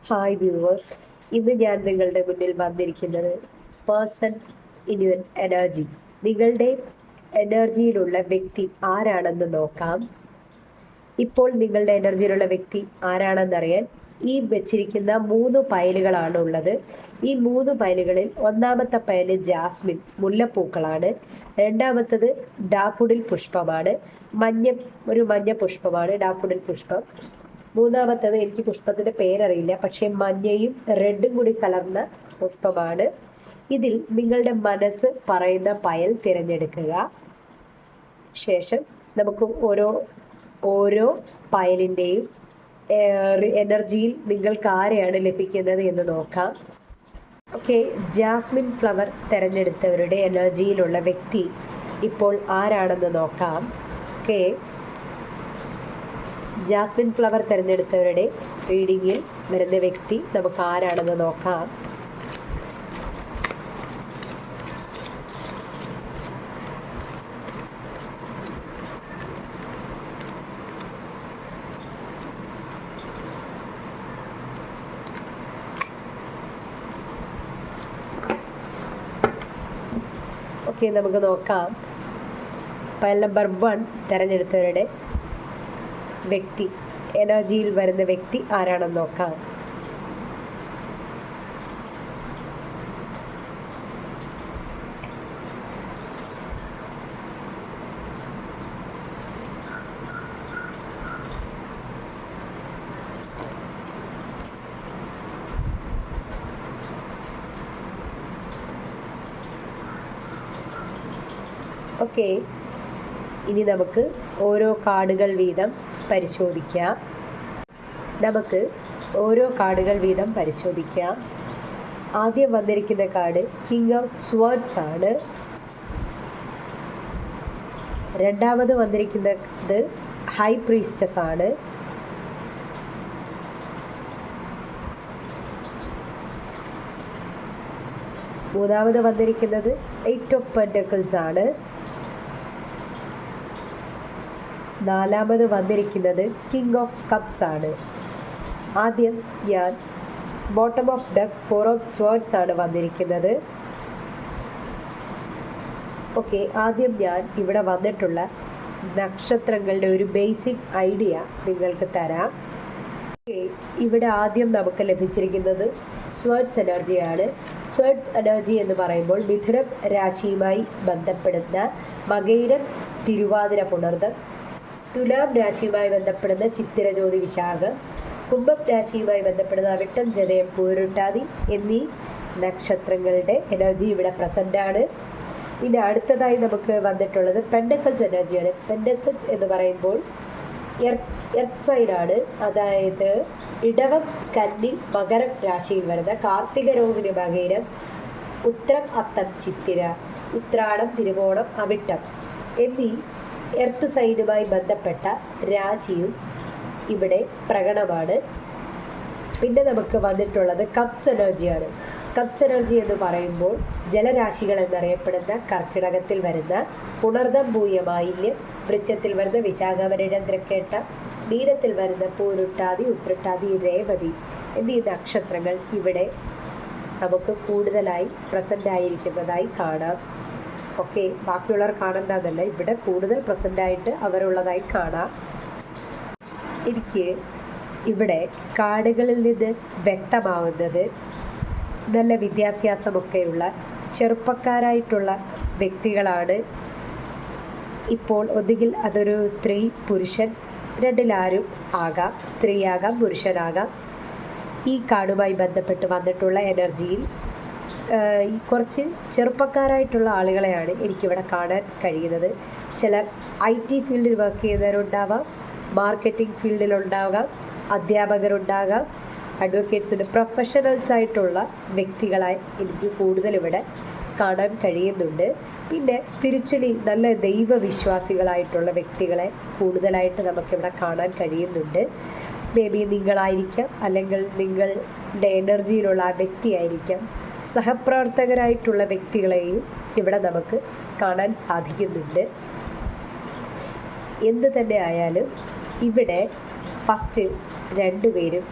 Hi viewers, ഇന്ന് ഞാൻ നിങ്ങളുടെ മുന്നിൽ വന്നിരിക്കുന്നത് പേഴ്സൺ ഇൻ യുവർ എനർജി, നിങ്ങളുടെ എനർജിയിലുള്ള വ്യക്തി ആരാണെന്ന് നോക്കാം. ഇപ്പോൾ നിങ്ങളുടെ എനർജിയിലുള്ള വ്യക്തി ആരാണെന്നറിയാൻ ഈ വെച്ചിരിക്കുന്ന 3 പയലുകളാണ് ഉള്ളത്. ഈ 3 പയലുകളിൽ ഒന്നാമത്തെ പയല് ജാസ്മിൻ മുല്ലപ്പൂക്കളാണ്. രണ്ടാമത്തത് ഡാഫുഡിൽ പുഷ്പമാണ്. ഒരു മഞ്ഞ പുഷ്പമാണ് ഡാഫുഡിൽ പുഷ്പം. മൂന്നാമത്തത് എനിക്ക് പുഷ്പത്തിൻ്റെ പേരറിയില്ല, പക്ഷേ മഞ്ഞയും റെഡും കൂടി കലർന്ന പുഷ്പമാണ്. ഇതിൽ നിങ്ങളുടെ മനസ്സ് പറയുന്ന പയൽ തിരഞ്ഞെടുക്കുക. ശേഷം നമുക്ക് ഓരോ പയലിൻ്റെയും എനർജിയിൽ നിങ്ങൾക്ക് ആരെയാണ് ലഭിക്കുന്നത് എന്ന് നോക്കാം. ഓക്കെ, ജാസ്മിൻ ഫ്ലവർ തിരഞ്ഞെടുത്തവരുടെ എനർജിയിലുള്ള വ്യക്തി ഇപ്പോൾ ആരാണെന്ന് നോക്കാം. ഓക്കെ, ജാസ്മിൻ ഫ്ലവർ തിരഞ്ഞെടുത്തവരുടെ റീഡിങ്ങിൽ വരുന്ന വ്യക്തി നമുക്ക് ആരാണെന്ന് നോക്കാം. ഓക്കെ, നമുക്ക് നോക്കാം. ഫയൽ നമ്പർ 1 തിരഞ്ഞെടുത്തവരുടെ വ്യക്തി എനർജിയിൽ വരുന്ന വ്യക്തി ആരാണെന്ന് നോക്കാം. ഓക്കെ, ഇനി നമുക്ക് ഓരോ കാർഡുകൾ വീതം പരിശോധിക്കാം. ആദ്യം വന്നിരിക്കുന്ന കാർഡ് കിങ് ഓഫ് സ്വേർഡ്സ് ആണ്. രണ്ടാമത് വന്നിരിക്കുന്നത് ഹൈ പ്രീസ്റ്റസ് ആണ്. മൂന്നാമത് വന്നിരിക്കുന്നത് 8 ഓഫ് പെന്റക്കിൾസ് ആണ്. നാലാമത് വന്നിരിക്കുന്നത് കിങ് ഓഫ് കപ്സ് ആണ്. ആദ്യം ഞാൻ bottom of deck 4 of swords ആണ് വന്നിരിക്കുന്നത്. ഓക്കെ, ആദ്യം ഞാൻ ഇവിടെ വന്നിട്ടുള്ള നക്ഷത്രങ്ങളുടെ ഒരു ബേസിക് ഐഡിയ നിങ്ങൾക്ക് തരാം. ഇവിടെ ആദ്യം നമുക്ക് ലഭിച്ചിരിക്കുന്നത് സ്വേർഡ്സ് എനർജിയാണ്. സ്വേർഡ്സ് എനർജി എന്ന് പറയുമ്പോൾ മിഥുനം രാശിയുമായി ബന്ധപ്പെടുന്ന മകയിരം, തിരുവാതിര, പുണർദം, തുലാം രാശിയുമായി ബന്ധപ്പെടുന്ന ചിത്തിര, ജ്യോതി, വിശാഖം, കുംഭം രാശിയുമായി ബന്ധപ്പെടുന്ന അവിട്ടം, ജതയം, പൂരുരുട്ടാതി എന്നീ നക്ഷത്രങ്ങളുടെ എനർജി ഇവിടെ പ്രസൻ്റാണ്. പിന്നെ അടുത്തതായി നമുക്ക് വന്നിട്ടുള്ളത് പെൻഡക്കിൾസ് എനർജിയാണ്. പെൻഡക്കിൾസ് എന്ന് പറയുമ്പോൾ എർത്ത് സൈനാണ്. അതായത് ഇടവം, കന്നി, മകരം രാശിയിൽ വരുന്ന കാർത്തിക, രോഹിണി, മകയിരം, ഉത്രം, അത്തം, ചിത്തിര, ഉത്രാടം, തിരുവോണം, അവിട്ടം എന്നീ എർത്ത് സൈനുമായി ബന്ധപ്പെട്ട രാശിയും ഇവിടെ പ്രകടമാണ്. പിന്നെ നമുക്ക് വന്നിട്ടുള്ളത് കപ്സ് എനർജിയാണ്. കപ്സ് എനർജി എന്ന് പറയുമ്പോൾ ജലരാശികൾ എന്നറിയപ്പെടുന്ന കർക്കിടകത്തിൽ വരുന്ന പുണർദം, പൂയ, മാലിന്യം, വൃശ്ചത്തിൽ വരുന്ന വിശാഖവരണം, തൃക്കേട്ട, മീനത്തിൽ വരുന്ന പൂരുട്ടാതി, ഉത്രട്ടാതി, രേവതി എന്നീ നക്ഷത്രങ്ങൾ ഇവിടെ നമുക്ക് കൂടുതലായി പ്രസൻ്റ് ആയിരിക്കുന്നതായി കാണാം. ഓക്കെ, ബാക്കിയുള്ളവർ കാണേണ്ടതല്ല, ഇവിടെ കൂടുതൽ പ്രസൻ്റായിട്ട് അവരുള്ളതായി കാണാം. എനിക്ക് ഇവിടെ കാർഡുകളിൽ നിന്ന് വ്യക്തമാവുന്നത് നല്ല വിദ്യാഭ്യാസമൊക്കെയുള്ള ചെറുപ്പക്കാരായിട്ടുള്ള വ്യക്തികളാണ്. ഇപ്പോൾ ഒന്നുകിൽ അതൊരു സ്ത്രീ, പുരുഷൻ, രണ്ടിലാരും ആകാം, സ്ത്രീയാകാം, പുരുഷനാകാം. ഈ കാർഡുമായി ബന്ധപ്പെട്ട് വന്നിട്ടുള്ള എനർജിയിൽ കുറച്ച് ചെറുപ്പക്കാരായിട്ടുള്ള ആളുകളെയാണ് എനിക്കിവിടെ കാണാൻ കഴിയുന്നത്. ചിലർ IT ഫീൽഡിൽ വർക്ക് ചെയ്യുന്നവരുണ്ടാവാം, മാർക്കറ്റിംഗ് ഫീൽഡിലുണ്ടാകാം, അധ്യാപകരുണ്ടാകാം, അഡ്വക്കേറ്റ്സിൻ്റെ പ്രൊഫഷണൽസ് ആയിട്ടുള്ള വ്യക്തികളായി എനിക്ക് കൂടുതൽ ഇവിടെ കാണാൻ കഴിയുന്നുണ്ട്. പിന്നെ സ്പിരിച്വലി നല്ല ദൈവവിശ്വാസികളായിട്ടുള്ള വ്യക്തികളെ കൂടുതലായിട്ട് നമുക്കിവിടെ കാണാൻ കഴിയുന്നുണ്ട്. മേ ബി നിങ്ങളായിരിക്കാം, അല്ലെങ്കിൽ നിങ്ങളുടെ എനർജിയിലുള്ള ആ വ്യക്തിയായിരിക്കാം. സഹപ്രവർത്തകരായിട്ടുള്ള വ്യക്തികളെയും ഇവിടെ നമുക്ക് കാണാൻ സാധിക്കുന്നുണ്ട്. എന്ത് തന്നെ ആയാലും ഇവിടെ ഫസ്റ്റ് രണ്ടുപേരും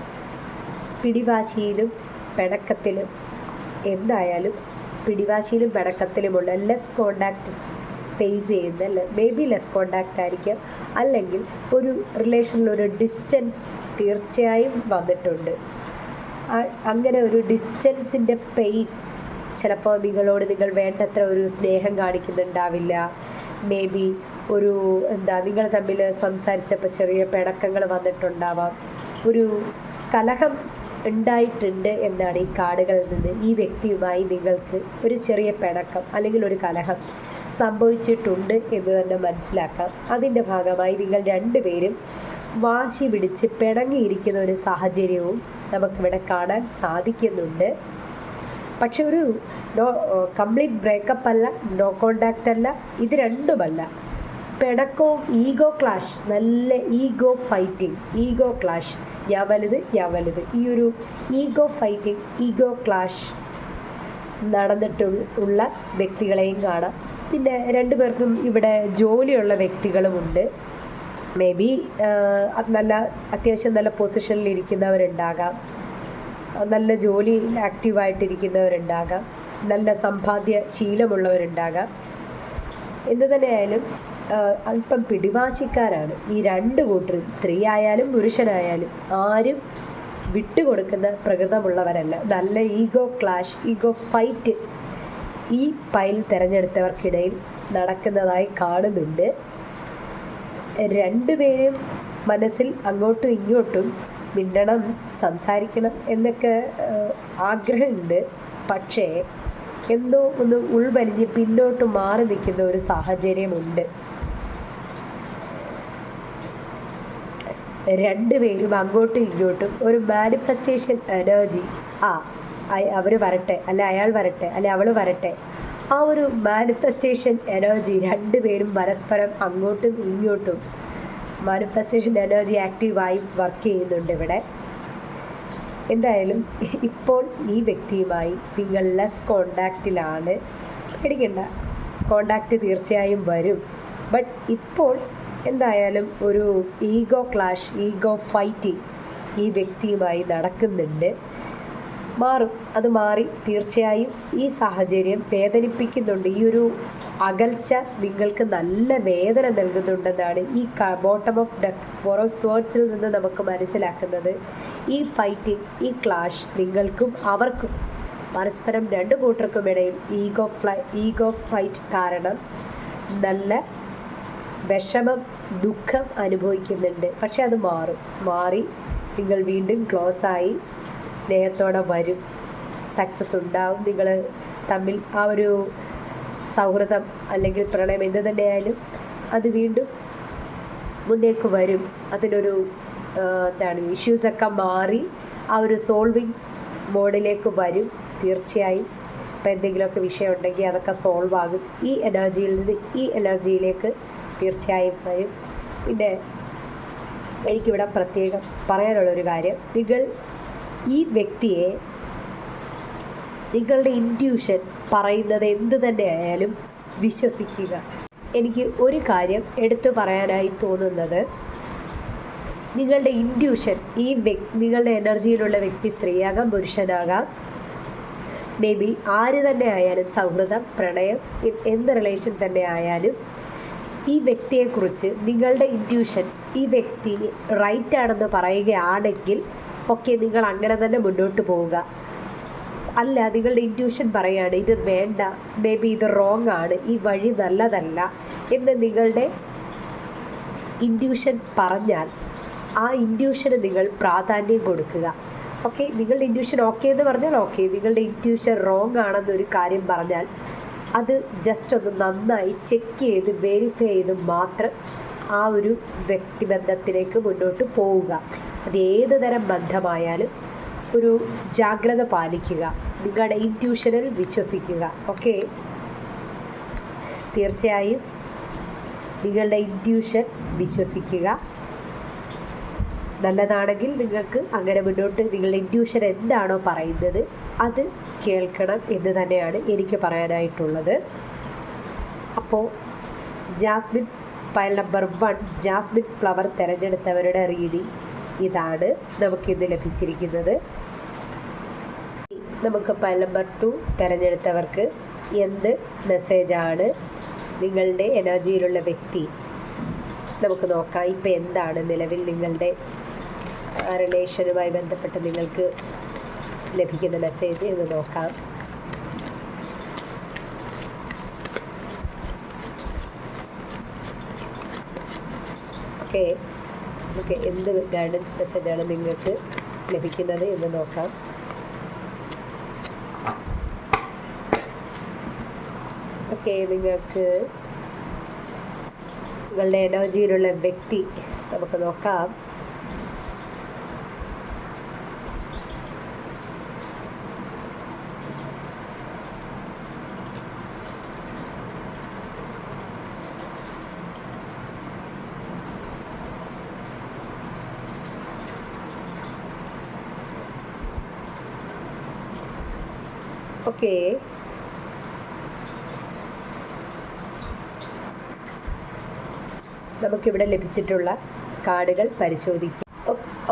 പിടിവാശിയിലും പിണക്കത്തിലും എന്തായാലും പിടിവാശിയിലും പിണക്കത്തിലുമുള്ള ലെസ് കോണ്ടാക്റ്റ് ഫേസ് ചെയ്യുന്ന മേ ബി ലെസ് കോണ്ടാക്റ്റ് ആയിരിക്കാം, അല്ലെങ്കിൽ ഒരു റിലേഷനിലൊരു ഡിസ്റ്റൻസ് തീർച്ചയായും വന്നിട്ടുണ്ട്. അങ്ങനെ ഒരു ഡിസ്റ്റൻസിൻ്റെ പെയിൻ ചിലപ്പോൾ നിങ്ങളോട് നിങ്ങൾ വേണ്ടത്ര ഒരു സ്നേഹം കാണിക്കുന്നുണ്ടാവില്ല. മേ ബി ഒരു നിങ്ങൾ തമ്മിൽ സംസാരിച്ചപ്പോൾ ചെറിയ പിണക്കങ്ങൾ വന്നിട്ടുണ്ടാവാം. ഒരു കലഹം ഉണ്ടായിട്ടുണ്ട് എന്നാണ് ഈ കാർഡുകളിൽ നിന്ന് ഈ വ്യക്തിയുമായി നിങ്ങൾക്ക് ഒരു ചെറിയ പിണക്കം അല്ലെങ്കിൽ ഒരു കലഹം സംഭവിച്ചിട്ടുണ്ട് എന്ന് തന്നെ മനസ്സിലാക്കാം. അതിൻ്റെ ഭാഗമായി നിങ്ങൾ രണ്ടുപേരും വാശി പിടിച്ച് പിണങ്ങിയിരിക്കുന്ന ഒരു സാഹചര്യവും നമുക്കിവിടെ കാണാൻ സാധിക്കുന്നുണ്ട്. പക്ഷെ ഒരു കംപ്ലീറ്റ് ബ്രേക്കപ്പ് അല്ല, നോ കോണ്ടാക്റ്റ് അല്ല, ഇത് രണ്ടുമല്ല. പിണക്കവും ഈഗോ ക്ലാഷ്, നല്ല ഈഗോ ഫൈറ്റിംഗ്, ഈഗോ ക്ലാഷ്, ഞാൻ വലുത്, ഈ ഒരു ഈഗോ ഫൈറ്റിംഗ്, ഈഗോ ക്ലാഷ് നടന്നിട്ടുള്ള വ്യക്തികളെയും കാണാം. പിന്നെ രണ്ടുപേർക്കും ഇവിടെ ജോലിയുള്ള വ്യക്തികളുമുണ്ട്. മേ ബി അത്യാവശ്യം നല്ല പൊസിഷനിലിരിക്കുന്നവരുണ്ടാകാം, നല്ല ജോലി ആക്റ്റീവായിട്ടിരിക്കുന്നവരുണ്ടാകാം, നല്ല സമ്പാദ്യ ശീലമുള്ളവരുണ്ടാകാം. എന്തു തന്നെയായാലും അല്പം പിടിവാശിക്കാരാണ് ഈ രണ്ട് കൂട്ടരും. സ്ത്രീ ആയാലും പുരുഷനായാലും ആരും വിട്ടുകൊടുക്കുന്ന പ്രകൃതമുള്ളവരല്ല. നല്ല ഈഗോ ക്ലാഷ്, ഈഗോ ഫൈറ്റ് ഈ പൈൽ തിരഞ്ഞെടുത്തവർക്കിടയിൽ നടക്കുന്നതായി കാണുന്നുണ്ട്. രണ്ടുപേരും മനസ്സിൽ അങ്ങോട്ടും ഇങ്ങോട്ടും മിണ്ടണം, സംസാരിക്കണം എന്നൊക്കെ ആഗ്രഹമുണ്ട്. പക്ഷേ എന്തോ ഒന്ന് ഉൾവലിഞ്ഞ് പിന്നോട്ട് മാറി നിൽക്കുന്ന ഒരു സാഹചര്യമുണ്ട്. രണ്ടുപേരും അങ്ങോട്ടും ഇങ്ങോട്ടും ഒരു മാനിഫെസ്റ്റേഷൻ എനർജി, അവർ വരട്ടെ, അല്ലെ അയാൾ വരട്ടെ, അല്ലെ അവൾ വരട്ടെ, ആ ഒരു മാനിഫെസ്റ്റേഷൻ എനർജി രണ്ടുപേരും പരസ്പരം അങ്ങോട്ടും ഇങ്ങോട്ടും മാനിഫെസ്റ്റേഷൻ എനർജി ആക്റ്റീവായി വർക്ക് ചെയ്യുന്നുണ്ട് ഇവിടെ. എന്തായാലും ഇപ്പോൾ ഈ വ്യക്തിയുമായി നിങ്ങൾ ലെസ് കോണ്ടാക്റ്റിലാണ്. പേടിക്കണ്ട, കോണ്ടാക്റ്റ് തീർച്ചയായും വരും. ബട്ട് ഇപ്പോൾ എന്തായാലും ഒരു ഈഗോ ക്ലാഷ്, ഈഗോ ഫൈറ്റിംഗ് ഈ വ്യക്തിയുമായി നടക്കുന്നുണ്ട്. അത് മാറി തീർച്ചയായും ഈ സാഹചര്യം വേദനിപ്പിക്കുന്നുണ്ട്. ഈ ഒരു അകൽച്ച നിങ്ങൾക്ക് നല്ല വേദന നൽകുന്നുണ്ടെന്നാണ് ഈ bottom of deck, four of സ്വേർഡ്സിൽ നിന്ന് നമുക്ക് മനസ്സിലാക്കുന്നത്. ഈ ഫൈറ്റിംഗ്, ഈ ക്ലാഷ് നിങ്ങൾക്കും അവർക്കും പരസ്പരം രണ്ടു കൂട്ടർക്കുമിടയിൽ ഈഗോ ഫൈറ്റ് കാരണം നല്ല വിഷമം, ദുഃഖം അനുഭവിക്കുന്നുണ്ട്. പക്ഷെ അത് മാറി നിങ്ങൾ വീണ്ടും ക്ലോസായി സ്നേഹത്തോടെ വരും. സക്സസ് ഉണ്ടാവും. നിങ്ങൾ തമ്മിൽ ആ ഒരു സൗഹൃദം അല്ലെങ്കിൽ പ്രണയം എന്ത് തന്നെയായാലും അത് വീണ്ടും മുന്നേക്ക് വരും. അതിനൊരു ഇഷ്യൂസൊക്കെ മാറി ആ ഒരു സോൾവിങ് മോഡിലേക്ക് വരും തീർച്ചയായും. ഇപ്പം എന്തെങ്കിലുമൊക്കെ വിഷയം ഉണ്ടെങ്കിൽ അതൊക്കെ സോൾവ് ആകും. ഈ എനർജിയിൽ നിന്ന് ഈ എനർജിയിലേക്ക് തീർച്ചയായും വരും. പിന്നെ എനിക്കിവിടെ പ്രത്യേകം പറയാനുള്ളൊരു കാര്യം, നിങ്ങൾ ഈ വ്യക്തിയെ നിങ്ങളുടെ ഇൻറ്റ്യൂഷൻ പറയുന്നത് എന്ത് തന്നെ ആയാലും വിശ്വസിക്കുക. എനിക്ക് ഒരു കാര്യം എടുത്തു പറയാനായി തോന്നുന്നത്, നിങ്ങളുടെ ഇൻറ്റ്യൂഷൻ, നിങ്ങളുടെ എനർജിയിലുള്ള വ്യക്തി സ്ത്രീയാകാം പുരുഷനാകാം, മേ ബി ആര് തന്നെ ആയാലും, സൗഹൃദം, പ്രണയം, എന്ത് റിലേഷൻ തന്നെ ആയാലും, ഈ വ്യക്തിയെക്കുറിച്ച് നിങ്ങളുടെ ഇൻറ്റ്യൂഷൻ ഈ വ്യക്തി റൈറ്റ് ആണെന്ന് പറയുകയാണെങ്കിൽ ഓക്കെ, നിങ്ങൾ അങ്ങനെ തന്നെ മുന്നോട്ട് പോവുക. അല്ല, നിങ്ങളുടെ ഇൻറ്റ്യൂഷൻ പറയുകയാണ് ഇത് വേണ്ട, മേ ബി ഇത് റോങ് ആണ്, ഈ വഴി നല്ലതല്ല എന്ന് നിങ്ങളുടെ ഇൻറ്റ്യൂഷൻ പറഞ്ഞാൽ ആ ഇൻറ്റ്യൂഷന് നിങ്ങൾ പ്രാധാന്യം കൊടുക്കുക. ഓക്കെ, നിങ്ങളുടെ ഇൻറ്റ്യൂഷൻ ഓക്കെ എന്ന് പറഞ്ഞാൽ ഓക്കെ, നിങ്ങളുടെ ഇൻറ്റ്യൂഷൻ റോങ് ആണെന്നൊരു കാര്യം പറഞ്ഞാൽ അത് ജസ്റ്റ് ഒന്ന് നന്നായി ചെക്ക് ചെയ്ത് വെരിഫൈ ചെയ്ത് മാത്രം ആ ഒരു വ്യക്തിബന്ധത്തിലേക്ക് മുന്നോട്ട് പോവുക. അത് ഏത് തരം ബന്ധമായാലും ഒരു ജാഗ്രത പാലിക്കുക, നിങ്ങളുടെ ഇൻറ്റ്യൂഷനിൽ വിശ്വസിക്കുക. ഓക്കെ, തീർച്ചയായും നിങ്ങളുടെ ഇൻറ്റ്യൂഷൻ വിശ്വസിക്കുക. നല്ലതാണെങ്കിൽ നിങ്ങൾക്ക് അങ്ങനെ മുന്നോട്ട് നിങ്ങളുടെ ഇൻറ്റ്യൂഷൻ എന്താണോ പറയുന്നത് അത് കേൾക്കണം എന്ന് തന്നെയാണ് എനിക്ക് പറയാനായിട്ടുള്ളത്. അപ്പോൾ jasmine pile number 1 jasmine flower തിരഞ്ഞെടുത്തവരുടെ റീഡിംഗ് ഇതാണ് നമുക്കിന്ന് ലഭിച്ചിരിക്കുന്നത്. നമുക്ക് പൈൽ നമ്പർ 2 തിരഞ്ഞെടുത്തവർക്ക് എന്ത് മെസ്സേജാണ് നിങ്ങളുടെ എനർജിയിലുള്ള വ്യക്തി? നമുക്ക് നോക്കാം ഇപ്പം എന്താണ് നിലവിൽ നിങ്ങളുടെ റിലേഷനുമായി ബന്ധപ്പെട്ട് നിങ്ങൾക്ക് ലഭിക്കുന്ന മെസ്സേജ് എന്ന് നോക്കാം. ഓക്കെ, നമുക്ക് എന്ത് ഗൈഡൻസ് മെസ്സേജാണ് നിങ്ങൾക്ക് ലഭിക്കുന്നത് എന്ന് നോക്കാം. ഓക്കെ, നിങ്ങൾക്ക് നിങ്ങളുടെ എനർജിയിലുള്ള വ്യക്തി നമുക്ക് നോക്കാം. ഓക്കെ, നമുക്കിവിടെ ലഭിച്ചിട്ടുള്ള കാർഡുകൾ പരിശോധിക്കാം.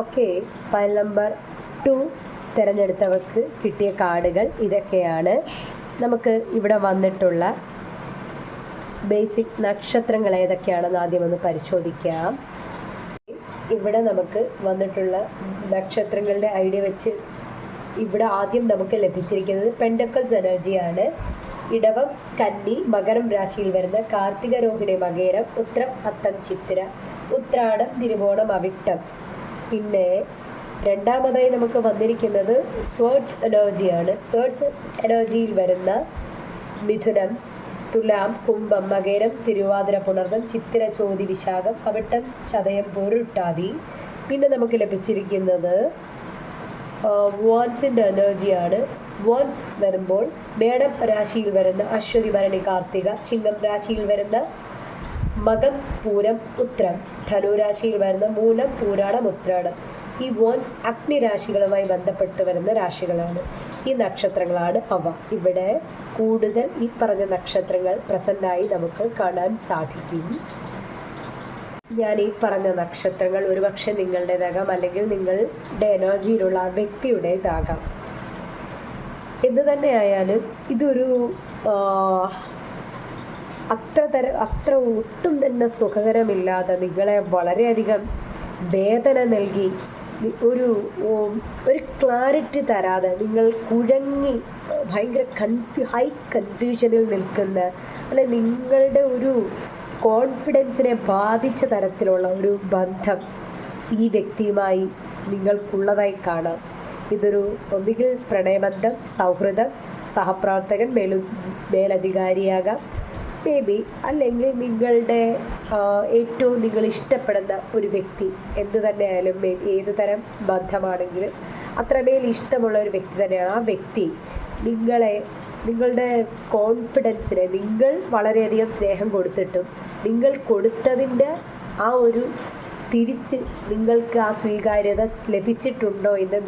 ഓക്കെ, പൈൽ നമ്പർ 2 തിരഞ്ഞെടുത്തവർക്ക് കിട്ടിയ കാർഡുകൾ ഇതൊക്കെയാണ്. നമുക്ക് ഇവിടെ വന്നിട്ടുള്ള ബേസിക് നക്ഷത്രങ്ങൾ ഏതൊക്കെയാണെന്ന് ആദ്യം ഒന്ന് പരിശോധിക്കാം. ഇവിടെ നമുക്ക് വന്നിട്ടുള്ള നക്ഷത്രങ്ങളുടെ ഐഡിയ വെച്ച് ഇവിടെ ആദ്യം നമുക്ക് ലഭിച്ചിരിക്കുന്നത് പെൻഡക്കിൾസ് എനർജിയാണ്. ഇടവം, കന്നി, മകരം രാശിയിൽ വരുന്ന കാർത്തിക, രോഹിണി, മകേരം, ഉത്രം, അത്തം, ചിത്തിര, ഉത്രാടം, തിരുവോണം, അവിട്ടം. പിന്നെ രണ്ടാമതായി നമുക്ക് വന്നിരിക്കുന്നത് സ്വേർഡ്സ് എനർജിയാണ്. സ്വേർഡ്സ് എനർജിയിൽ വരുന്ന മിഥുനം, തുലാം, കുംഭം, മകേരം, തിരുവാതിര, പുണർദം, ചിത്തിര, ചോതി, വിശാഖം, അവിട്ടം, ചതയം, പൊരുട്ടാതി. പിന്നെ നമുക്ക് ലഭിച്ചിരിക്കുന്നത് വാൻസിൻ്റെ എനർജിയാണ്. വാൻസ് വരുമ്പോൾ മേടം രാശിയിൽ വരുന്ന അശ്വതി, ഭരണി, കാർത്തിക, ചിങ്ങം രാശിയിൽ വരുന്ന മകം, പൂരം, ഉത്രം, ധനു രാശിയിൽ വരുന്ന മൂലം, പൂരാടം, ഉത്രാടം. ഈ വാൻസ് അഗ്നി രാശികളുമായി ബന്ധപ്പെട്ട് വരുന്ന രാശികളാണ്. ഈ നക്ഷത്രങ്ങളാണ് അവ. ഇവിടെ കൂടുതൽ ഈ പറഞ്ഞ നക്ഷത്രങ്ങൾ പ്രസൻ്റായി നമുക്ക് കാണാൻ സാധിക്കും. ഞാൻ ഈ പറഞ്ഞ നക്ഷത്രങ്ങൾ ഒരുപക്ഷെ നിങ്ങളുടേതാകാം, അല്ലെങ്കിൽ നിങ്ങളുടെ എനർജിയിലുള്ള ആ വ്യക്തിയുടേതാകാം. എന്തു തന്നെയായാലും ഇതൊരു അത്ര ഒട്ടും തന്നെ സുഖകരമില്ലാതെ നിങ്ങളെ വളരെയധികം വേദന നൽകി ഒരു ക്ലാരിറ്റി തരാതെ നിങ്ങൾ കുഴങ്ങി ഭയങ്കര ഹൈ കൺഫ്യൂഷനിൽ നിൽക്കുന്ന, അല്ലെ നിങ്ങളുടെ ഒരു കോൺഫിഡൻസിനെ ബാധിച്ച തരത്തിലുള്ള ഒരു ബന്ധം ഈ വ്യക്തിയുമായി നിങ്ങൾക്കുള്ളതായി കാണാം. ഇതൊരു ഒന്നുകിൽ പ്രണയബന്ധം, സൗഹൃദം, സഹപ്രവർത്തകൻ, മേലധികാരിയാകാം, മേ ബി, അല്ലെങ്കിൽ നിങ്ങളുടെ ഏറ്റവും നിങ്ങൾ ഇഷ്ടപ്പെടുന്ന ഒരു വ്യക്തി. എന്ത് തന്നെയായാലും ഏത് തരം ബന്ധമാണെങ്കിലും അത്രമേൽ ഇഷ്ടമുള്ള ഒരു വ്യക്തി തന്നെയാണ്. ആ വ്യക്തി നിങ്ങളുടെ കോൺഫിഡൻസിനെ, നിങ്ങൾ വളരെയധികം സ്നേഹം കൊടുത്തിട്ടും നിങ്ങൾ കൊടുത്തതിൻ്റെ ആ ഒരു തിരിച്ച് നിങ്ങൾക്ക് ആ സ്വീകാര്യത ലഭിച്ചിട്ടുണ്ടോ എന്ന്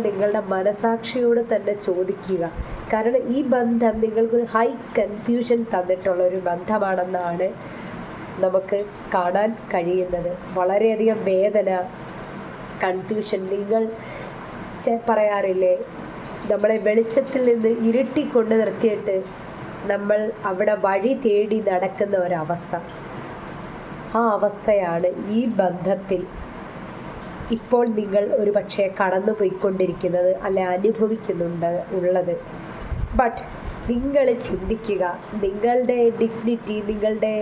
നിങ്ങളുടെ മനസാക്ഷിയോട് തന്നെ ചോദിക്കുക. കാരണം ഈ ബന്ധം നിങ്ങൾക്കൊരു ഹൈ കൺഫ്യൂഷൻ തന്നിട്ടുള്ള ഒരു ബന്ധമാണെന്നാണ് നമുക്ക് കാണാൻ കഴിയുന്നത്. വളരെയധികം വേദന, കൺഫ്യൂഷൻ. നിങ്ങൾ പറയാറില്ലേ, നമ്മളെ വെളിച്ചത്തിൽ നിന്ന് ഇരുട്ടിക്കൊണ്ട് നിർത്തിയിട്ട് നമ്മൾ അവിടെ വഴി തേടി നടക്കുന്ന ഒരവസ്ഥ. ആ അവസ്ഥയാണ് ഈ ബന്ധത്തിൽ ഇപ്പോൾ നിങ്ങൾ ഒരുപക്ഷെ കടന്നു പോയിക്കൊണ്ടിരിക്കുന്നത്, അല്ലെ ഉള്ളത്. ബട്ട് നിങ്ങൾ ചിന്തിക്കുക, നിങ്ങളുടെ ഡിഗ്നിറ്റി, നിങ്ങളുടെ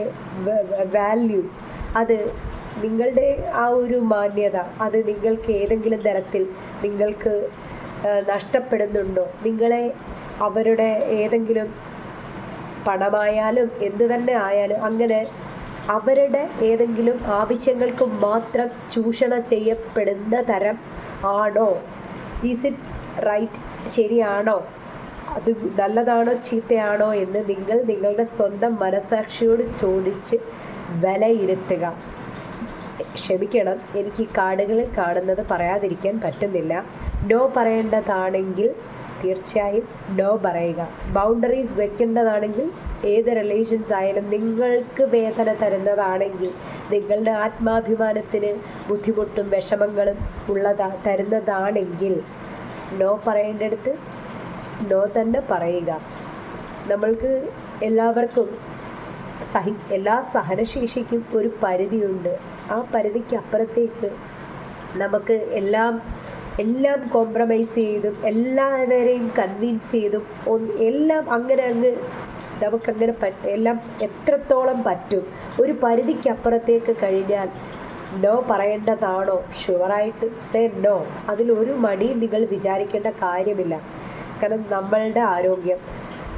വാല്യൂ, അത് നിങ്ങളുടെ ആ ഒരു മാന്യത, അത് നിങ്ങൾക്ക് ഏതെങ്കിലും തരത്തിൽ നിങ്ങൾക്ക് നഷ്ടപ്പെടുന്നുണ്ടോ? നിങ്ങളെ അവരുടെ ഏതെങ്കിലും പണമായാലും എന്തു തന്നെ ആയാലും അങ്ങനെ അവരുടെ ഏതെങ്കിലും ആവശ്യങ്ങൾക്ക് മാത്രം ചൂഷണം ചെയ്യപ്പെടുന്ന തരം ആണോ? Is it right? ശരിയാണോ? അത് നല്ലതാണോ ചീത്തയാണോ എന്ന് നിങ്ങളുടെ സ്വന്തം മനസാക്ഷിയോട് ചോദിച്ച് വിലയിരുത്തുക. ക്ഷമിക്കണം, എനിക്ക് കാർഡുകളിൽ കാണുന്നത് പറയാതിരിക്കാൻ പറ്റുന്നില്ല. നോ പറയേണ്ടതാണെങ്കിൽ തീർച്ചയായും നോ പറയുക. ബൗണ്ടറീസ് വെക്കേണ്ടതാണെങ്കിൽ ഏത് റിലേഷൻസ് ആയാലും നിങ്ങൾക്ക് വേദന തരുന്നതാണെങ്കിൽ, നിങ്ങളുടെ ആത്മാഭിമാനത്തിന് ബുദ്ധിമുട്ടും വിഷമങ്ങളും തരുന്നതാണെങ്കിൽ നോ പറയേണ്ടടുത്ത് നോ തന്നെ പറയുക. നമ്മൾക്ക് എല്ലാവർക്കും എല്ലാ സഹനശേഷിക്കും ഒരു പരിധിയുണ്ട്. ആ പരിധിക്ക് അപ്പുറത്തേക്ക് നമുക്ക് എല്ലാം കോംപ്രമൈസ് ചെയ്തും എല്ലാവരെയും കൺവിൻസ് ചെയ്തും എല്ലാം അങ്ങ് നമുക്കങ്ങനെ എല്ലാം എത്രത്തോളം പറ്റും. ഒരു പരിധിക്കപ്പുറത്തേക്ക് കഴിഞ്ഞാൽ നോ പറയേണ്ടതാണോ? ഷുവറായിട്ട് സേ നോ. അതിലൊരു മടിയും നിങ്ങൾ വിചാരിക്കേണ്ട കാര്യമില്ല. കാരണം നമ്മളുടെ ആരോഗ്യം,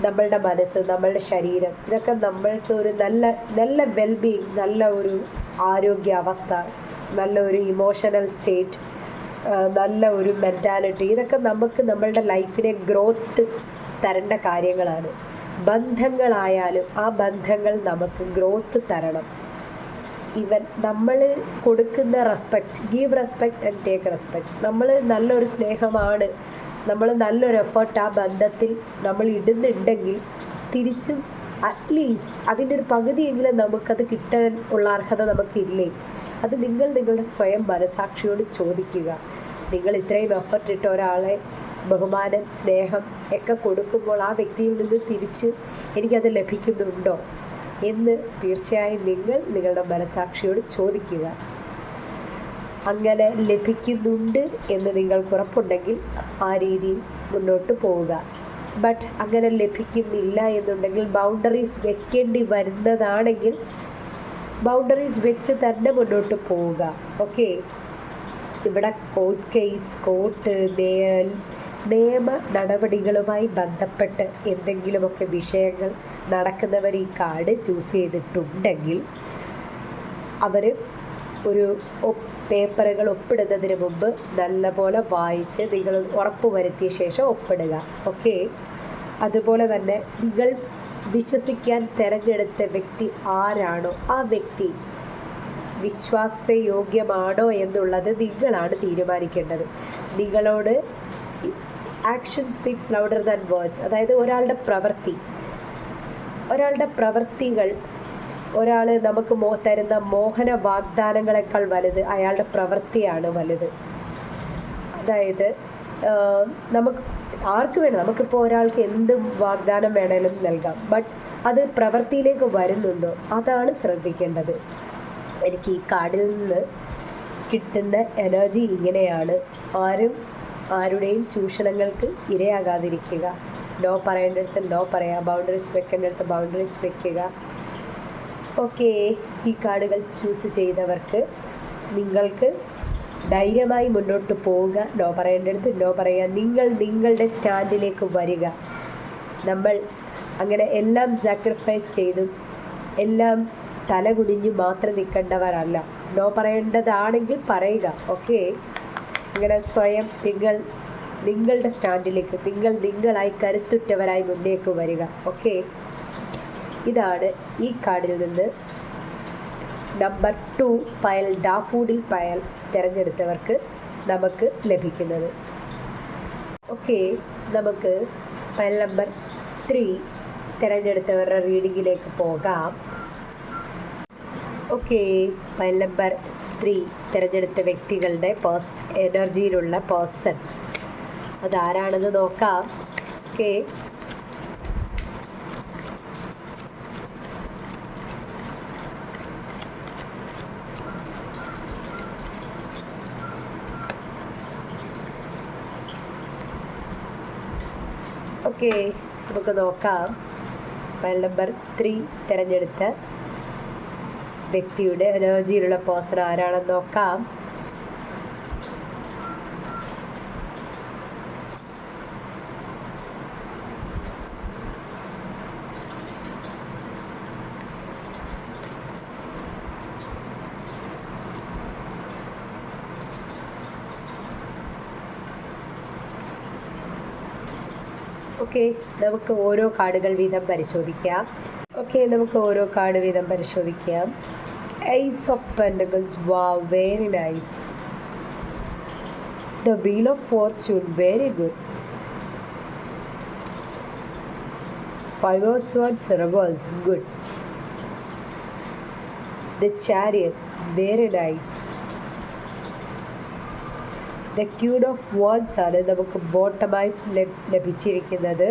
നമ്മളുടെ മനസ്സ്, നമ്മളുടെ ശരീരം, ഇതൊക്കെ നമ്മൾക്ക് ഒരു നല്ല വെൽബീയിങ്, നല്ല ഒരു ആരോഗ്യാവസ്ഥ, നല്ല ഒരു ഇമോഷണൽ സ്റ്റേറ്റ്, നല്ല ഒരു മെൻറ്റാലിറ്റി, ഇതൊക്കെ നമുക്ക് നമ്മളുടെ ലൈഫിനെ ഗ്രോത്ത് തരേണ്ട കാര്യങ്ങളാണ്. ബന്ധങ്ങളായാലും ആ ബന്ധങ്ങൾ നമുക്ക് ഗ്രോത്ത് തരണം. നമ്മൾ കൊടുക്കുന്ന respect, give respect and take respect. നമ്മൾ നല്ലൊരു സ്നേഹമാണ്, നമ്മൾ നല്ലൊരു എഫേർട്ട് ആ ബന്ധത്തിൽ നമ്മൾ ഇടുന്നുണ്ടെങ്കിൽ തിരിച്ചും അറ്റ്ലീസ്റ്റ് അതിൻ്റെ ഒരു പകുതിയെങ്കിലും നമുക്കത് കിട്ടാൻ ഉള്ള അർഹത നമുക്കില്ലേ? അത് നിങ്ങളുടെ സ്വയം മനസാക്ഷിയോട് ചോദിക്കുക. നിങ്ങൾ ഇത്രയും എഫർട്ട് ഇട്ട ഒരാളെ ബഹുമാനം, സ്നേഹം ഒക്കെ കൊടുക്കുമ്പോൾ ആ വ്യക്തിയിൽ നിന്ന് തിരിച്ച് എനിക്കത് ലഭിക്കുന്നുണ്ടോ എന്ന് തീർച്ചയായും നിങ്ങളുടെ മനസാക്ഷിയോട് ചോദിക്കുക. അങ്ങനെ ലഭിക്കുന്നുണ്ട് എന്ന് നിങ്ങൾക്ക് ഉറപ്പുണ്ടെങ്കിൽ ആ രീതിയിൽ മുന്നോട്ട് പോവുക. ബട്ട് അങ്ങനെ ലഭിക്കുന്നില്ല എന്നുണ്ടെങ്കിൽ ബൗണ്ടറീസ് വെക്കേണ്ടി വരുന്നതാണെങ്കിൽ ബൗണ്ടറീസ് വെച്ച് തന്നെ മുന്നോട്ട് പോവുക. ഓക്കെ. ഇവിടെ കോർട്ട് നിയമ നടപടികളുമായി ബന്ധപ്പെട്ട് എന്തെങ്കിലുമൊക്കെ വിഷയങ്ങൾ നടക്കുന്നവർ ഈ കാർഡ് ചൂസ് ചെയ്തിട്ടുണ്ടെങ്കിൽ അവർ ഒരു പേപ്പറുകൾ ഒപ്പിടുന്നതിന് മുമ്പ് നല്ലപോലെ വായിച്ച് നിങ്ങൾ ഉറപ്പ് വരുത്തിയ ശേഷം ഒപ്പിടുക. ഓക്കെ. അതുപോലെ തന്നെ നിങ്ങൾ വിശ്വസിക്കാൻ തിരഞ്ഞെടുത്ത വ്യക്തി ആരാണോ ആ വ്യക്തി വിശ്വാസയോഗ്യമാണോ എന്നുള്ളത് നിങ്ങളാണ് തീരുമാനിക്കേണ്ടത്. നിങ്ങളോട് action speaks louder than words. അതായത് ഒരാളുടെ പ്രവൃത്തികൾ ഒരാൾ നമുക്ക് തരുന്ന മോഹന വാഗ്ദാനങ്ങളെക്കാൾ വലുത് അയാളുടെ പ്രവൃത്തിയാണ് വലുത്. അതായത് നമുക്ക് ആർക്ക് വേണം, നമുക്കിപ്പോൾ ഒരാൾക്ക് എന്ത് വാഗ്ദാനം വേണേലും നൽകാം. ബട്ട് അത് പ്രവൃത്തിയിലേക്ക് വരുന്നുണ്ടോ, അതാണ് ശ്രദ്ധിക്കേണ്ടത്. എനിക്ക് ഈ കാർഡിൽ നിന്ന് കിട്ടുന്ന എനർജി ഇങ്ങനെയാണ്. ആരുടെയും ചൂഷണങ്ങൾക്ക് ഇരയാകാതിരിക്കുക. നോ പറയേണ്ടടുത്ത് നോ പറയുക, ബൗണ്ടറീസ് വെക്കേണ്ടടുത്ത് ബൗണ്ടറീസ് വെക്കുക. ഓക്കെ. ഈ കാർഡുകൾ ചൂസ് ചെയ്തവർക്ക് നിങ്ങൾക്ക് ധൈര്യമായി മുന്നോട്ട് പോവുക. നോ പറയേണ്ടടുത്ത് നോ പറയുക. നിങ്ങളുടെ സ്റ്റാൻഡിലേക്ക് വരിക. നമ്മൾ അങ്ങനെ എല്ലാം സാക്രിഫൈസ് ചെയ്തും എല്ലാം തലകുനിഞ്ഞ് മാത്രം നിൽക്കേണ്ടവരല്ല. നോ പറയേണ്ടതാണെങ്കിൽ പറയുക. ഓക്കെ. ഇങ്ങനെ സ്വയം നിങ്ങളുടെ സ്റ്റാൻഡിലേക്ക് നിങ്ങളായി കരുത്തുറ്റവരായി മുന്നേക്ക് വരിക. ഓക്കെ. ഇതാണ് ഈ കാർഡിൽ നിന്ന് നമ്പർ 2 പയൽ ഡാഫോഡിൽ പയൽ തിരഞ്ഞെടുത്തവർക്ക് നമുക്ക് ലഭിക്കുന്നത്. ഓക്കെ. നമുക്ക് പയൽ നമ്പർ 3 തിരഞ്ഞെടുത്തവരുടെ റീഡിങ്ങിലേക്ക് പോകാം. ഓക്കെ. പയൽ നമ്പർ 3 തിരഞ്ഞെടുത്ത വ്യക്തികളുടെ എനർജിയിലുള്ള പേഴ്സൺ അതാരാണെന്ന് നോക്കാം. ഓക്കെ. ഓക്കെ. നമുക്ക് നോക്കാം പയൽ നമ്പർ 3 തിരഞ്ഞെടുത്ത വ്യക്തിയുടെ എനർജിയിലുള്ള പേഴ്സൺ ആരാണെന്ന് നോക്കാം. ഓക്കെ. നമുക്ക് ഓരോ കാർഡുകൾ വീതം പരിശോധിക്കാം. Ace of Pentacles. Wow, very nice. The Wheel of Fortune, very good. 5 of Swords, Reverse, good. The Chariot, very nice. The queen of wands ആണ് നമുക്ക് ബോട്ടമായി ലഭിച്ചിരിക്കുന്നത്.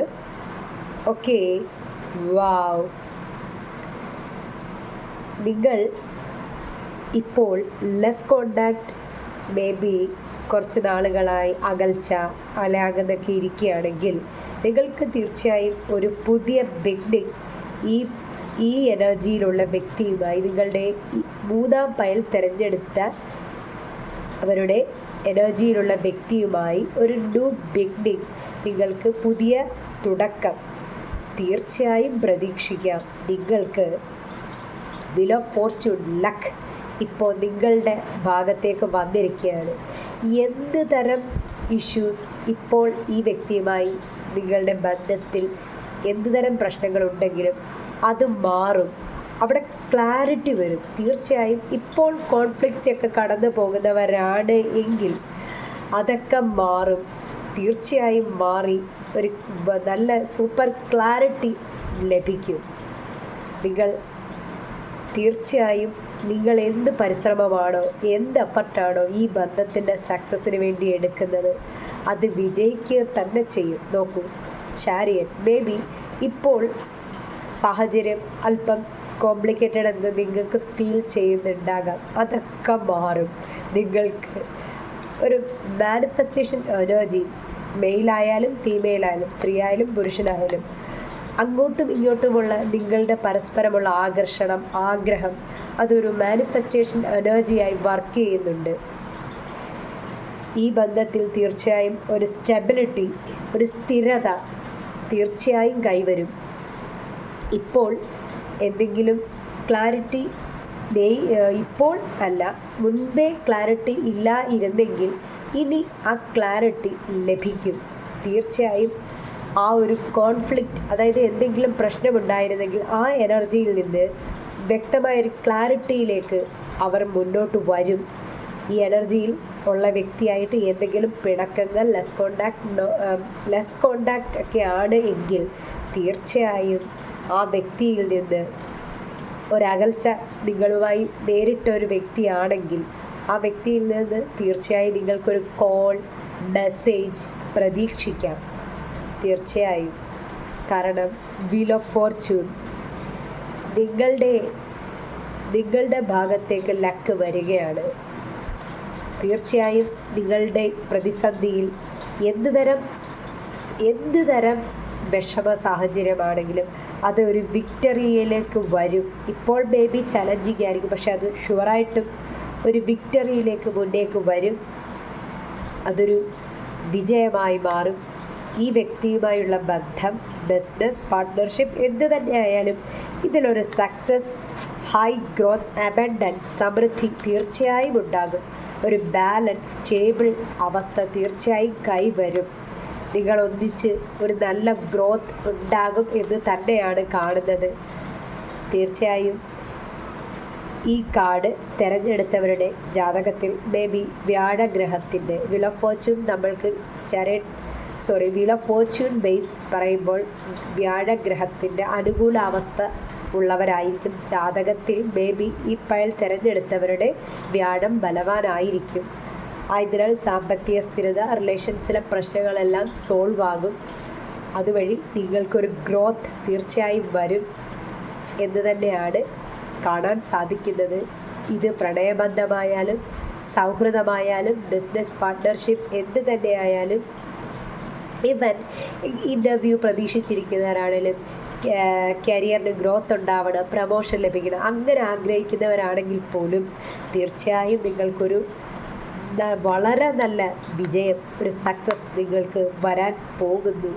ഓക്കെ, വാവ്. നിങ്ങൾ ഇപ്പോൾ ലെസ് കോണ്ടാക്റ്റ് മേ ബി കുറച്ച് നാളുകളായി അകൽച്ച അകന്നൊക്കെ ഇരിക്കുകയാണെങ്കിൽ നിങ്ങൾക്ക് തീർച്ചയായും ഒരു പുതിയ ബിഗിനിങ് ഈ എനർജിയിലുള്ള വ്യക്തിയുമായി നിങ്ങളുടെ 3-ാം പയൽ തിരഞ്ഞെടുത്ത അവരുടെ എനർജിയിലുള്ള വ്യക്തിയുമായി ഒരു ന്യൂ ബിഗിനിങ്, നിങ്ങൾക്ക് പുതിയ തുടക്കം തീർച്ചയായും പ്രതീക്ഷിക്കാം. നിങ്ങൾക്ക് വീൽ ഓഫ് ഫോർച്യൂൺ, ലക്ക് ഇപ്പോൾ നിങ്ങളുടെ ഭാഗത്തേക്ക് വന്നിരിക്കുകയാണ്. എന്ത് തരം ഇഷ്യൂസ് ഇപ്പോൾ ഈ വ്യക്തിയുമായി നിങ്ങളുടെ ബന്ധത്തിൽ എന്ത് തരം പ്രശ്നങ്ങളുണ്ടെങ്കിലും അത് മാറും. അവിടെ ക്ലാരിറ്റി വരും. തീർച്ചയായും ഇപ്പോൾ കോൺഫ്ലിക്റ്റ് ഒക്കെ കടന്നു പോകുന്നവരാണ് എങ്കിൽ അതൊക്കെ മാറും. തീർച്ചയായും മാറി ഒരു നല്ല സൂപ്പർ ക്ലാരിറ്റി ലഭിക്കും. നിങ്ങൾ തീർച്ചയായും നിങ്ങൾ എന്ത് പരിശ്രമമാണോ എന്ത് എഫർട്ടാണോ ഈ ബന്ധത്തിൻ്റെ സക്സസ്സിന് വേണ്ടി എടുക്കുന്നത് അത് വിജയിക്കുക തന്നെ ചെയ്യും. നോക്കൂ, ചാരിയറ്റ് മേ ബി ഇപ്പോൾ സാഹചര്യം അല്പം കോംപ്ലിക്കേറ്റഡ് എന്ന് നിങ്ങൾക്ക് ഫീൽ ചെയ്യുന്നുണ്ടാകാം. അതൊക്കെ മാറും. നിങ്ങൾക്ക് ഒരു മാനിഫെസ്റ്റേഷൻ എനർജി, മെയിലായാലും ഫീമെയിലായാലും സ്ത്രീ ആയാലും പുരുഷനായാലും അങ്ങോട്ടും ഇങ്ങോട്ടുമുള്ള നിങ്ങളുടെ പരസ്പരമുള്ള ആഗ്രഹം അതൊരു മാനിഫെസ്റ്റേഷൻ എനർജിയായി വർക്ക് ചെയ്യുന്നുണ്ട്. ഈ ബന്ധത്തിൽ തീർച്ചയായും ഒരു സ്റ്റെബിലിറ്റി, ഒരു സ്ഥിരത തീർച്ചയായും കൈവരും. ഇപ്പോൾ എന്തെങ്കിലും ക്ലാരിറ്റി ഇപ്പോൾ അല്ല, മുൻപേ ക്ലാരിറ്റി ഇരുന്നെങ്കിൽ ഇനി ആ ക്ലാരിറ്റി ലഭിക്കും. തീർച്ചയായും ആ ഒരു കോൺഫ്ലിക്റ്റ്, അതായത് എന്തെങ്കിലും പ്രശ്നമുണ്ടായിരുന്നെങ്കിൽ ആ എനർജിയിൽ നിന്ന് വ്യക്തമായൊരു ക്ലാരിറ്റിയിലേക്ക് അവർ മുന്നോട്ട് വരും. ഈ എനർജിയിൽ ഉള്ള വ്യക്തിയായിട്ട് എന്തെങ്കിലും പിണക്കങ്ങൾ, ലെസ് കോണ്ടാക്റ്റ് ഒക്കെ ആണ് എങ്കിൽ തീർച്ചയായും ആ വ്യക്തിയിൽ നിന്ന് ഒരകൽച്ച നിങ്ങളുമായി നേരിട്ടൊരു വ്യക്തിയാണെങ്കിൽ ആ വ്യക്തിയിൽ നിന്ന് തീർച്ചയായും നിങ്ങൾക്കൊരു കോൾ, മെസ്സേജ് പ്രതീക്ഷിക്കാം. തീർച്ചയായും. കാരണം വീൽ ഓഫ് ഫോർച്യൂൺ നിങ്ങളുടെ ഭാഗത്തേക്ക് ലക്ക് വരികയാണ്. തീർച്ചയായും നിങ്ങളുടെ പ്രതിസന്ധിയിൽ എന്ത് തരം വിഷമ സാഹചര്യമാണെങ്കിലും അത് ഒരു വിക്ടറിയിലേക്ക് വരും. ഇപ്പോൾ മേ ബി ചലഞ്ചിങ് ആയിരിക്കും, പക്ഷെ അത് ഷുവറായിട്ടും ഒരു വിക്ടറിയിലേക്ക് മുന്നേക്ക് വരും. അതൊരു വിജയമായി മാറും. ഈ വ്യക്തിയുമായുള്ള ബന്ധം, ബിസിനസ്, പാർട്ട്ണർഷിപ്പ് എന്ത് തന്നെ ആയാലും ഇതിലൊരു സക്സസ്, ഹൈ ഗ്രോത്ത്, അബൻഡൻസ്, സമൃദ്ധി തീർച്ചയായും ഉണ്ടാകും. ഒരു ബാലൻസ്, സ്റ്റേബിൾ അവസ്ഥ തീർച്ചയായും കൈവരും. നിങ്ങൾ ഒന്നിച്ച് ഒരു നല്ല ഗ്രോത്ത് ഉണ്ടാകും എന്ന് തന്നെയാണ് കാണുന്നത്. തീർച്ചയായും ഈ കാർഡ് തിരഞ്ഞെടുത്തവരുടെ ജാതകത്തിൽ മേ ബി വ്യാഴഗ്രഹത്തിൻ്റെ വീൽ ഓഫ് ഫോർച്യൂൺ നമ്മൾക്ക് വീൽ ഓഫ് ഫോർച്യൂൺ ബേസ് പറയുമ്പോൾ വ്യാഴഗ്രഹത്തിൻ്റെ അനുകൂലാവസ്ഥ ഉള്ളവരായിരിക്കും ജാതകത്തിൽ. മേ ബി ഈ പയൽ തിരഞ്ഞെടുത്തവരുടെ വ്യാഴം ബലവാനായിരിക്കും. ആയതിനാൽ സാമ്പത്തിക സ്ഥിരത, റിലേഷൻസിലെ പ്രശ്നങ്ങളെല്ലാം സോൾവ് ആകും. അതുവഴി നിങ്ങൾക്കൊരു ഗ്രോത്ത് തീർച്ചയായും വരും എന്ന് തന്നെയാണ് കാണാൻ സാധിക്കുന്നത്. ഇത് പ്രണയബന്ധമായാലും സൗഹൃദമായാലും ബിസിനസ് പാർട്ട്ണർഷിപ്പ് എന്ത് തന്നെയായാലും, ഇവൻ ഇൻ്റർവ്യൂ പ്രതീക്ഷിച്ചിരിക്കുന്നവരാണെങ്കിലും കരിയറിന് ഗ്രോത്ത് ഉണ്ടാവണം, പ്രമോഷൻ ലഭിക്കണം, അങ്ങനെ ആഗ്രഹിക്കുന്നവരാണെങ്കിൽ പോലും തീർച്ചയായും നിങ്ങൾക്കൊരു വളരെ നല്ല വിജയം, ഒരു സക്സസ് നിങ്ങൾക്ക് വരാൻ പോകുന്നു.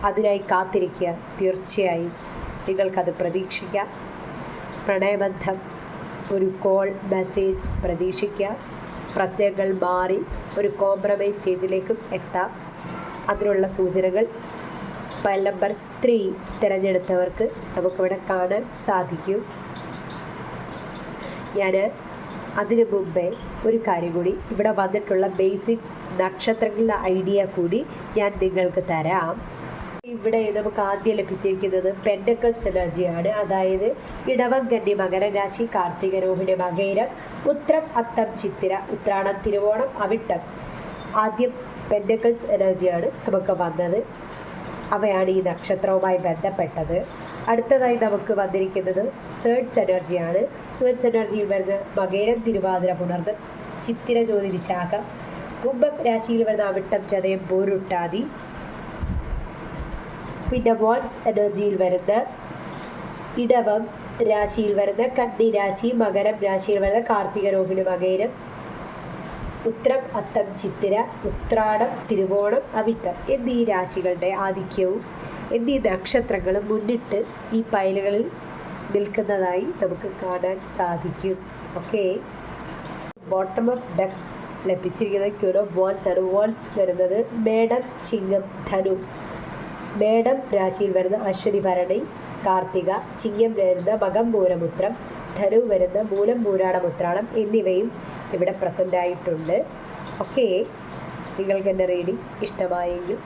അതിനായി കാത്തിരിക്കുക. തീർച്ചയായും നിങ്ങൾക്കത് പ്രതീക്ഷിക്കാം. പ്രണയബന്ധം, ഒരു കോൾ, മെസ്സേജ് പ്രതീക്ഷിക്കാം. പ്രശ്നങ്ങൾ മാറി ഒരു കോംപ്രമൈസ് ചെയ്തിലേക്കും എത്താം. അതിനുള്ള സൂചനകൾ ഫയൽ നമ്പർ 3 തിരഞ്ഞെടുത്തവർക്ക് നമുക്കിവിടെ കാണാൻ സാധിക്കും. ഞാൻ അതിനു മുമ്പേ ഒരു കാര്യം കൂടി, ഇവിടെ വന്നിട്ടുള്ള ബേസിക്സ് നക്ഷത്രങ്ങളുടെ ഐഡിയ കൂടി ഞാൻ നിങ്ങൾക്ക് തരാം. ഇവിടെ നമുക്ക് ആദ്യം ലഭിച്ചിരിക്കുന്നത് പെൻഡക്കിൾസ് എനർജിയാണ്. അതായത് ഇടവം, കന്നി, മകരം രാശി, കാർത്തിക, രോഹിണി, മകയിരം, ഉത്രം, അത്തം, ചിത്തിര, ഉത്രാടം, തിരുവോണം, അവിട്ടം ആദ്യം പെൻഡക്കിൾസ് എനർജിയാണ് നമുക്ക് വന്നത്. അവയാണ് ഈ നക്ഷത്രവുമായി ബന്ധപ്പെട്ടത്. അടുത്തതായി നമുക്ക് വന്നിരിക്കുന്നത് സേർഡ്സ് എനർജിയാണ്. സേർഡ്സ് എനർജിയിൽ വരുന്ന മകേരം, തിരുവാതിര, പുണർദം, ചിത്തിര, ജ്യോതി, വിശാഖം. കുംഭം രാശിയിൽ വരുന്ന അവിട്ടം, ചതയം, പൂരുട്ടാതി. പിന്നെ വാൺസ് എനർജിയിൽ വരുന്ന ഇടവം രാശിയിൽ വരുന്ന കന്നി രാശി, മകരം രാശിയിൽ വരുന്ന കാർത്തിക, രോഹിണി, മകേരം, ഉത്രം, അത്തം, ചിത്തിര, ഉത്രാടം, തിരുവോണം, അവിട്ടം എന്നീ രാശികളുടെ ആധിക്യവും എന്നീ നക്ഷത്രങ്ങളും മുന്നിട്ട് ഈ പൈലുകളിൽ നിൽക്കുന്നതായി നമുക്ക് കാണാൻ സാധിക്കും. ഓക്കെ, ബോട്ടം ഓഫ് ഡെക്ക് ലഭിച്ചിരിക്കുന്നത് ക്യൂൻ ഓഫ് വാൻസ് ആണ്. വാൻസ് വരുന്നത് മേടം, ചിങ്ങം, ധനു. മേടം രാശിയിൽ വരുന്ന അശ്വതി, ഭരണി, കാർത്തിക. ചിങ്ങം വരുന്ന മകം, പൂരം, ഉത്രം. ധനു വരുന്ന മൂലം, പൂരാടം, ഉത്രാടം എന്നിവയും ഇവിടെ പ്രസൻ്റ് ആയിട്ടുണ്ട്. ഓക്കെ, നിങ്ങൾക്ക് എൻ്റെ റീഡിംഗ് ഇഷ്ടമായെങ്കിൽ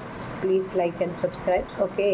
please like and subscribe. Okay.